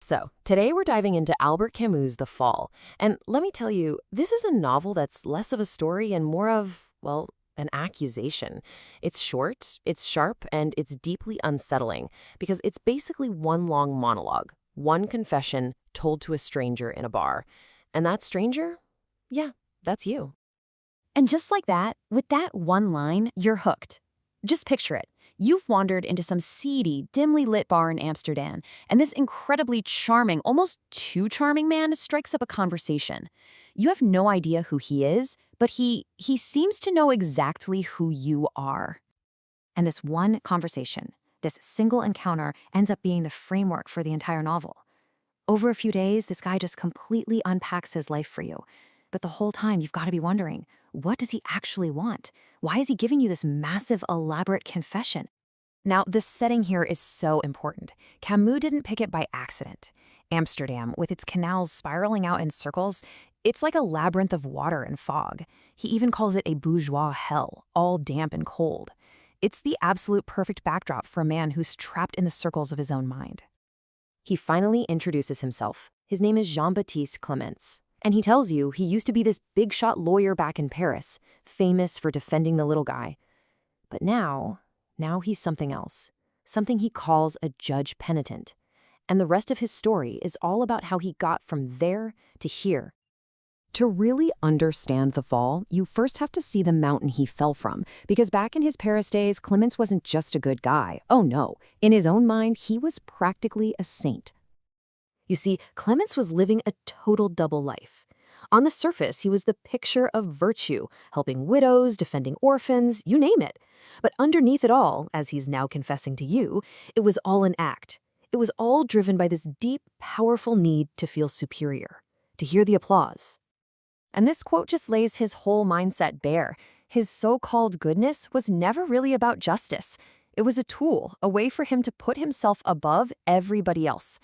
So, today we're diving into Albert Camus' The Fall. And let me tell you, this is a novel that's less of a story and more of, well, an accusation. It's short, it's sharp, and it's deeply unsettling because it's basically one long monologue, one confession told to a stranger in a bar. And that stranger? Yeah, that's you. And just like that, with that one line, you're hooked. Just picture it. You've wandered into some seedy, dimly lit bar in Amsterdam, and this incredibly charming, almost too charming man strikes up a conversation. You have no idea who he is, but he seems to know exactly who you are. And this one conversation, this single encounter, ends up being the framework for the entire novel. Over a few days, this guy just completely unpacks his life for you. But the whole time, you've got to be wondering, what does he actually want? Why is he giving you this massive, elaborate confession? Now, the setting here is so important. Camus didn't pick it by accident. Amsterdam, with its canals spiraling out in circles, it's like a labyrinth of water and fog. He even calls it a bourgeois hell, all damp and cold. It's the absolute perfect backdrop for a man who's trapped in the circles of his own mind. He finally introduces himself. His name is Jean-Baptiste Clamence. And he tells you he used to be this big-shot lawyer back in Paris, famous for defending the little guy. But now he's something else, something he calls a judge-penitent. And the rest of his story is all about how he got from there to here. To really understand The Fall, you first have to see the mountain he fell from, because back in his Paris days, Clemence wasn't just a good guy. Oh no, in his own mind, he was practically a saint. You see, Clemence was living a total double life. On the surface, he was the picture of virtue, helping widows, defending orphans, you name it. But underneath it all, as he's now confessing to you, it was all an act. It was all driven by this deep, powerful need to feel superior, to hear the applause. And this quote just lays his whole mindset bare. His so-called goodness was never really about justice. It was a tool, a way for him to put himself above everybody else.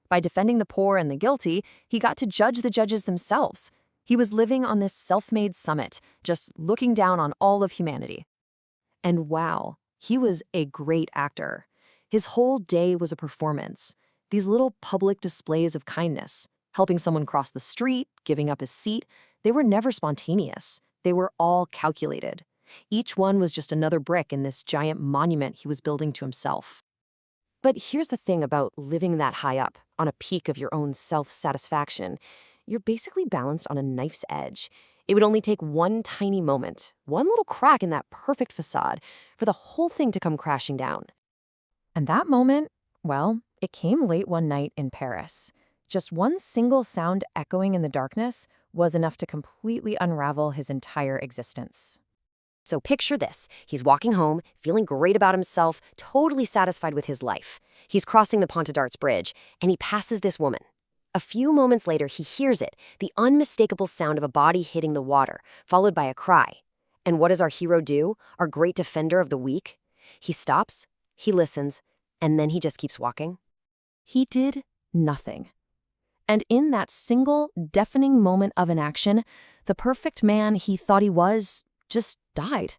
By defending the poor and the guilty, he got to judge the judges themselves. He was living on this self-made summit, just looking down on all of humanity. And wow, he was a great actor. His whole day was a performance. These little public displays of kindness, helping someone cross the street, giving up his seat, they were never spontaneous. They were all calculated. Each one was just another brick in this giant monument he was building to himself. But here's the thing about living that high up, on a peak of your own self-satisfaction. You're basically balanced on a knife's edge. It would only take one tiny moment, one little crack in that perfect facade, for the whole thing to come crashing down. And that moment, well, it came late one night in Paris. Just one single sound echoing in the darkness was enough to completely unravel his entire existence. So picture this. He's walking home, feeling great about himself, totally satisfied with his life. He's crossing the Pont d'Arts bridge, and he passes this woman. A few moments later, he hears it, the unmistakable sound of a body hitting the water, followed by a cry. And what does our hero do, our great defender of the weak? He stops, he listens, and then he just keeps walking. He did nothing. And in that single, deafening moment of inaction, the perfect man he thought he was just died.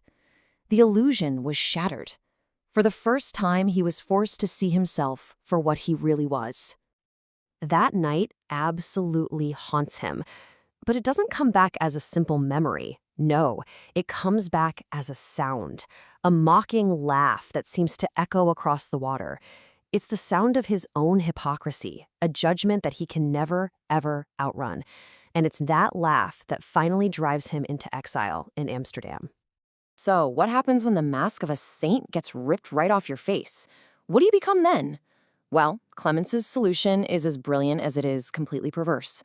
The illusion was shattered. For the first time, he was forced to see himself for what he really was. That night absolutely haunts him. But it doesn't come back as a simple memory. No, it comes back as a sound, a mocking laugh that seems to echo across the water. It's the sound of his own hypocrisy, a judgment that he can never, ever outrun. And it's that laugh that finally drives him into exile in Amsterdam. So, what happens when the mask of a saint gets ripped right off your face? What do you become then? Well, Clemence's solution is as brilliant as it is completely perverse.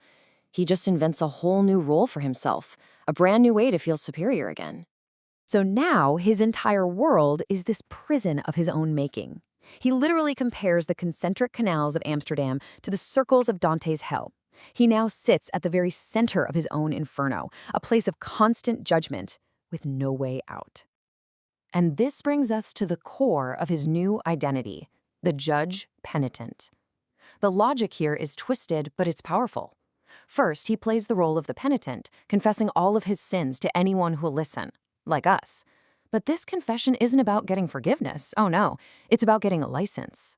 He just invents a whole new role for himself, a brand new way to feel superior again. So now his entire world is this prison of his own making. He literally compares the concentric canals of Amsterdam to the circles of Dante's hell. He now sits at the very center of his own inferno, a place of constant judgment with no way out. And this brings us to the core of his new identity, the judge-penitent. The logic here is twisted, but it's powerful. First, he plays the role of the penitent, confessing all of his sins to anyone who will listen, like us. But this confession isn't about getting forgiveness. Oh no, it's about getting a license.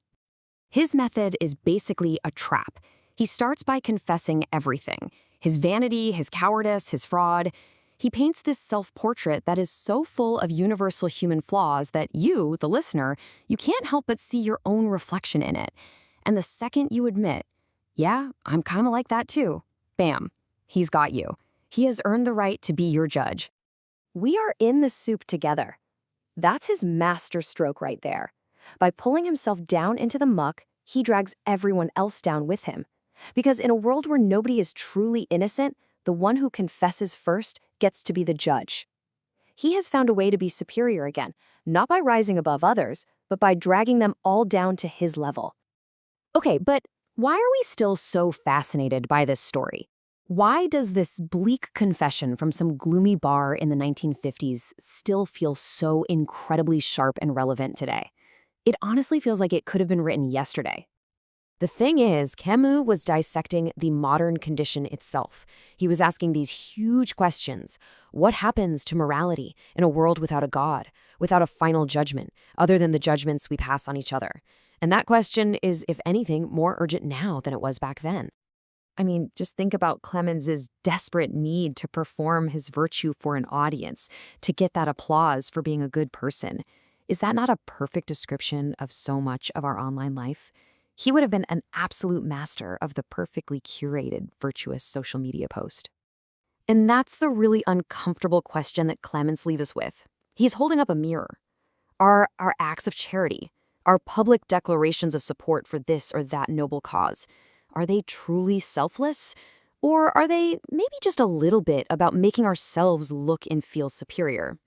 His method is basically a trap. He starts by confessing everything: his vanity, his cowardice, his fraud. He paints this self-portrait that is so full of universal human flaws that you, the listener, you can't help but see your own reflection in it. And the second you admit, yeah, I'm kind of like that too, bam, he's got you. He has earned the right to be your judge. We are in the soup together. That's his master stroke right there. By pulling himself down into the muck, he drags everyone else down with him. Because in a world where nobody is truly innocent, the one who confesses first gets to be the judge. He has found a way to be superior again, not by rising above others, but by dragging them all down to his level. Okay, but why are we still so fascinated by this story? Why does this bleak confession from some gloomy bar in the 1950s still feel so incredibly sharp and relevant today? It honestly feels like it could have been written yesterday. The thing is, Camus was dissecting the modern condition itself. He was asking these huge questions. What happens to morality in a world without a God, without a final judgment, other than the judgments we pass on each other? And that question is, if anything, more urgent now than it was back then. I mean, just think about Clemence's desperate need to perform his virtue for an audience, to get that applause for being a good person. Is that not a perfect description of so much of our online life? He would have been an absolute master of the perfectly curated, virtuous social media post. And that's the really uncomfortable question that Clemence leaves us with. He's holding up a mirror. Are our acts of charity, our public declarations of support for this or that noble cause, are they truly selfless? Or are they maybe just a little bit about making ourselves look and feel superior?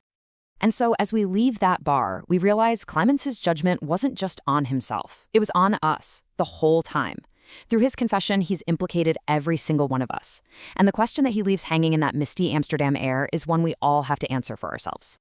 And so as we leave that bar, we realize Clemence's judgment wasn't just on himself. It was on us the whole time. Through his confession, he's implicated every single one of us. And the question that he leaves hanging in that misty Amsterdam air is one we all have to answer for ourselves.